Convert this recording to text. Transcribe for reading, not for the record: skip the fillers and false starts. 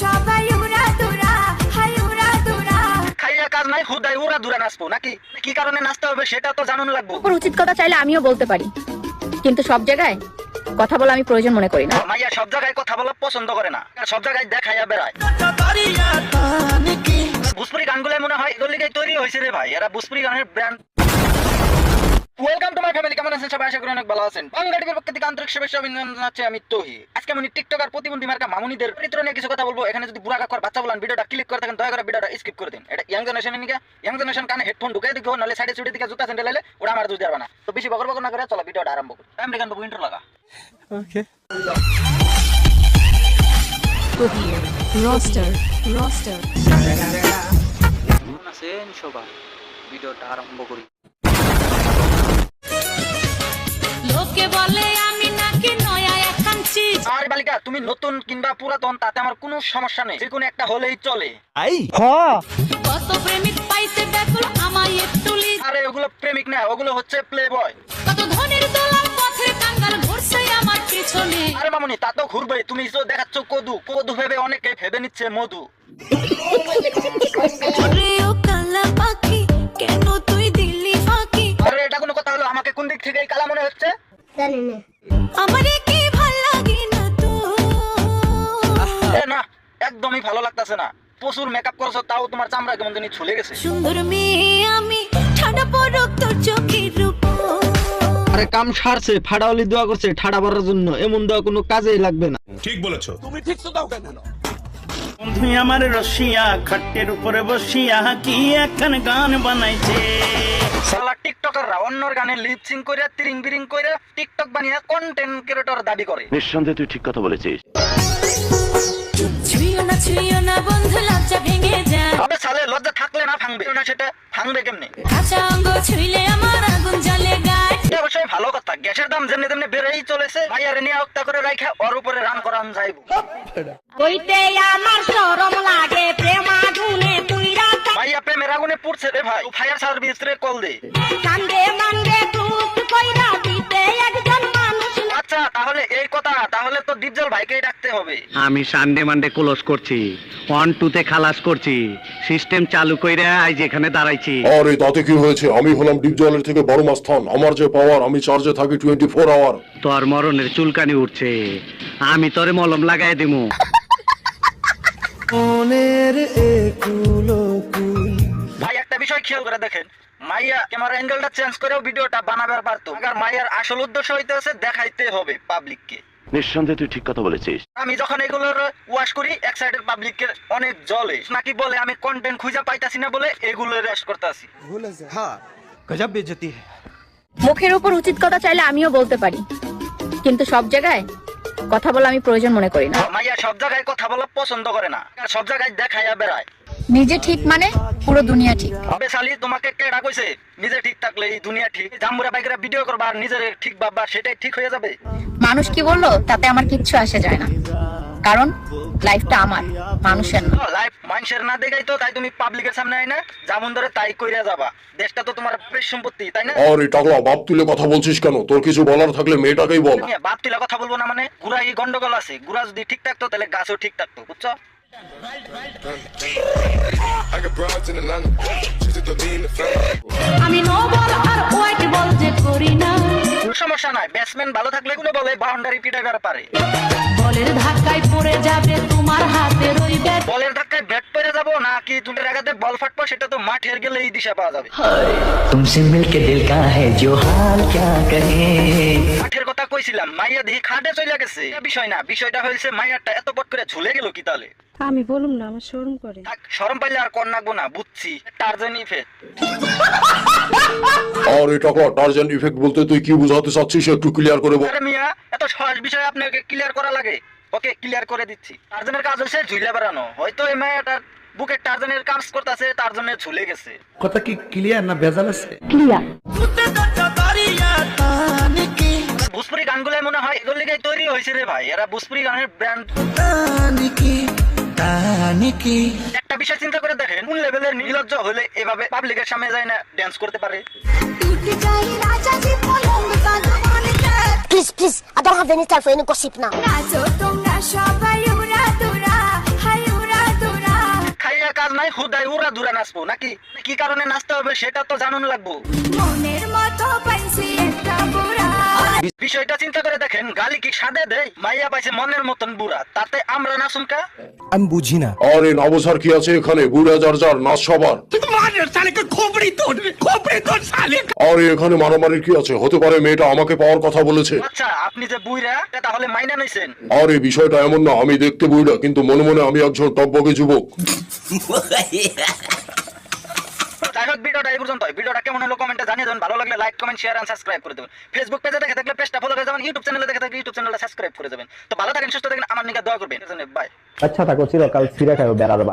সবাই উড়া দুরা হাই উড়া দুরা খাইয়া কাজ নাই খুদাই উড়া দুরা নাচবো নাকি কি কারণে নাচতে হবে সেটা তো জানুন লাগবো। উচিত কথা চাইলে আমিও বলতে পারি, কিন্তু সব জায়গায় কথা বলা আমি প্রয়োজন মনে করি না। মাইয়া সব জায়গায় কথা বলা পছন্দ করে না, সব জায়গায় দেখাইয়া বেড়ায়। ভোজপুরি গানগুলো মনে হয় এগুলো লিগে তৈরি হয়েছে রে ভাই, এরা ভোজপুরি গানের brand. Welcome to my family, কেমন আছেন সবাই? আশা করি অনেক ভালো আছেন। বাংলা টিভির পক্ষ থেকে আন্তরিক শুভেচ্ছা অভিনন্দন জানাচ্ছি আমি তোহি। আজকে আমি টিকটকার প্রতিবন্ধী মার্কা মামুনিদের চরিত্র নিয়ে কিছু কথা বলবো। এখানে যদি বুড়া কাকর বাচ্চা বলেন ভিডিওটা ক্লিক করে থাকেন, দয়া করে ভিডিওটা স্কিপ করে দিন। এটা ইয়াং জেনারেশনের নিকে, ইয়াং জেনারেশন কানে হেডফোন ঢুকাই দিও, নাহলে সাইডে ছুটে দিকে জুতা স্যান্ডেল লাইলে ওরা আমার দুধ যাবে না। তো বেশি বকর বকর না করে চলো ভিডিওটা আরম্ভ করি। আমেরিকান বাবু ইন্ট্রো লাগা। ওকে রোস্টার রোস্টার কেমন আছেন সবাই? ভিডিওটা আরম্ভ করি। লোকে বলে আমি নাকি নয়া একখান চিজ। আর বালিকা, তুমি নতুন কিংবা পুরাতন তাতে আমার কোনো সমস্যা নেই, যে কোনো একটা হলেই চলে। আই কত প্রেমিক পাইছে ব্যাকুল আমায় একটু লিজ। আরে ওগুলো প্রেমিক না, ওগুলো হচ্ছে প্লে বয়। কত ধনের দোলাল পথে কাঙ্গাল ঘুরছে আমার পিছনে। আরে মামুনি, তা তো ঘুরবে, তুমি তো দেখাচ্ছ কদু, কদু ভেবে অনেকে ভেবে নিচ্ছে মধু। রে ও কালা পাখি কেন তুই দিলি ফাঁকি। আরে এটা কোনো কথা হলো? আমাকে কোন দিক থেকে এই কালা মনে হচ্ছে? আমারে কি ভাল লাগে না তো। এ না, একদমই ভালো লাগতেছে না। প্রচুর মেকআপ করছো, তাও তোমার চামড়া কেমন জানি ছুলে গেছে। সুন্দর মেয়ে আমি ঠাডা পড়ক তোর চোখের রূপ। আরে কাম সারছে, ফাড়াওয়ালি দোয়া করছে ঠাডা ভরার জন্য, এমন দোয়া কোনো কাজেই লাগবে না। ঠিক বলেছো। বন্ধু আমার রসিয়া খাটের উপরে বসিয়া কি একখান গান বানাইছে। শালা টিকটকাররা অন্যর গানে লিপ সিং করে তিরিং বিরিং করে টিকটক বানিয়ে কন্টেন্ট ক্রিয়েটর দাবি করে। নিঃসন্দেহে তুই ঠিক কথা বলেছিস। ছুঁয়ো না বন্ধু লজ্জা ভেঙে যায়। আবে শালে, লজ্জা থাকলে না ভাঙবে না, সেটা ভাঙবে কেমনে? কাঁচা অঙ্গ ছুঁইলে আমার আগুন জ্বলে গায়। এটা অবশ্যই ভালো কথা। গ্যাসের দাম যেমনি তেমনি বেড়েই চলেছে, ভাইয়ারে নিয়ে হত্যা করে রাখা ওর উপরে রান করান যাইব। কইতে আমার শরম লাগে প্রেম আগুনে পুইরা ভাইয়া প্রেমের আগুনে পুড়ছে রে ভাই, ফায়ার সার্ভিস রে কল দে। কান্দে মান্দে টুক কইরা দিতে একজন মানুষ। আচ্ছা তাহলে এই কথা, তাহলে তো ডিপজল ভাইকেই ডাকতে হবে। আমি সানডে মানডে ক্লোজ করছি, 1-2 তে খালাস করছি, সিস্টেম চালু কইরা আজ এখানে দাঁড়াইছি। আরে তাতে কি হয়েছে? আমি হলাম ডিপজলের থেকে বড় মাস্তান। আমার যে পাওয়ার, আমি চার্জে থাকি 24 আওয়ার। তোর মরণের চুলকানি উঠছে, আমি তোরে মলম লাগাই দিমু। ভাই একটা বিষয় খেয়াল করে দেখেন, মাইয়া ক্যামেরা অ্যাঙ্গেলটা চেঞ্জ করেও ভিডিওটা বানাবার পারতো। আর মাইয়ার আসল উদ্দেশ্য হইতেছে দেখাইতে হবে পাবলিককে। নিঃসন্দেহে তুই ঠিক কথা বলেছিস। আমি যখন এগুলোর ওয়াশ করি, এক সাইডের পাবলিকের অনেক জলে নাকি বলে আমি কন্টেন্ট খুঁজে পাইতাছি না বলে এগুলো রেশ করতেছি। গজব বেজতি। মুখের উপর উচিত কথা চাইলে আমিও বলতে পারি, কিন্তু সব জায়গায় কথা বলা আমি প্রয়োজন মনে করি না। মাইয়া সব জায়গায় কথা বলা পছন্দ করে না, আর সব জায়গায় দেখাইয়া বেড়ায়। নিজে ঠিক মানে পুরো দুনিয়া ঠিক। তবে শালি, তোমাকে কেডা কইছে নিজে ঠিক থাকলে এই দুনিয়া ঠিক? জাম্বুরা বাইকরা ভিডিও করবা আর নিজের ঠিক ভাববা, সেটাই ঠিক হয়ে যাবে। মানুষ কি বললো তাতে আমার কিচ্ছু আসে যায় না, কারণ লাইফটা আমার, মানুষের না। লাইফ মানুষের না দেখাই তো, তাই তুমি পাবলিকের সামনে আই না যেমন ধরে তাই কইরা যাবা। দেশটা তো তোমার প্রেস সম্পত্তি, তাই না? আরে টাকলা, বাপ তুলে কথা বলছিস কেন? তোর কিছু বলার থাকলে মেয়েটাকেই বল। বাপ তুলা কথা বলবো না মানে? গুড়া এই গন্ডগোল আছে, গুড়া যদি ঠিক থাকতো তাহলে গাছও ঠিক থাকতো, বুঝছো? আমি নো বল আর হোয়াইট বল যে করি না। কোনো সমস্যা নাই, ব্যাটসম্যান ভালো থাকলে এগুলো বলে বাউন্ডারি পিটাইবার পারে। বলের ধাক্কায় পড়ে যাবে তোমার হাতে রই ব্যাট। বলের ধাক্কায় ব্যাট পড়ে যাবো নাকি তুমি আগাতে বল ফাটবো, সেটা তো মাঠের গেলেই দিশা পাওয়া যাবে। तुमसे मिलके दिल का है जो हाल क्या कहे। মাঠের কথা কইছিলাম, মাইয়া দেখি খাটে চলে গেছে। এটা বিষয় না, বিষয়টা হয়েছে মাইয়াটা এত পট করে ঝুলে গেল কি তাহলে? আমি বলুম না, আমার শরম করে। শরম পাইলে আর কর নাগবো না, বুঝছি। Tarzan effect. আরে টাকলা, টার্জান ইফেক্ট বলতে তুই কি বুঝাতে চাচ্ছিস একটু ক্লিয়ার করে বল। আরে মিয়া, এত সহজ বিষয় আপনাকে ক্লিয়ার করা লাগে? ওকে, ক্লিয়ার করে দিচ্ছি। টার্জানের কাজ হচ্ছে ঝুলে বেড়ানো। হয়তো এই মায়াটার বুকে টার্জানের কাজ করতেছে, তার জন্য ঝুলে গেছে। কথা কি ক্লিয়ার না ভেজাল আছে? ক্লিয়ার। ভোজপুরি গানগুলো মনে হয় এগুলো লিগে তৈরি হয়েছে রে ভাই, এরা ভোজপুরি গানের ব্র্যান্ড। একটা বিষয় চিন্তা করে দেখেন, কোন লেভেলের নির্লজ্জ হলে এভাবে পাবলিকের সামনে যায় না ড্যান্স করতে পারে? Please, please, I don't have any time for any gossip now. নাচো তোমরা সবাই উড়া দুরা হাই উড়া দুরা নাচবো নাকি কি কারণে নাচতে হবে সেটা তো জানুন লাগবো। বিষয়টা চিন্তা করে দেখেন, গালি কি সাদে দেয়? মাইয়া পাইছে মনের মতন বুড়া, তাতে আমরা নাচুন কা? আমি বুঝি না। আরে না বোঝার কি আছে এখানে, বুড়া যার যার নাচ সবার। আরে এখানে মারামারির কি আছে? হতে পারে মেয়েটা আমাকে পাওয়ার কথা বলেছে। আচ্ছা আপনি যে বুইরা তাহলে মাইনা নইছেন? আরে বিষয়টা এমন না, আমি দেখতে বুড়া কিন্তু মনে মনে আমি একজন টকবকে যুবক। যাই হোক, ভিডিওটা এই পর্যন্ত। ভিডিওটা কেমন হলো কমেন্টে জানিয়ে দেবেন। ভালো লাগলে like comment share and subscribe করে দেবেন। ফেসবুক পেজে দেখে থাকলে পেজটা ফলো করে যাবেন, ইউটিউব চ্যানেলে দেখে থাকলে ইউটিউব চ্যানেলটা সাবস্ক্রাইব করে দেবেন। তো ভালো থাকেন, সুস্থ থাকেন, আমার নিকে দোয়া করবেন। বাই। আচ্ছা থাকো, চিরকাল ছিঁড়ে খাও বেড়ার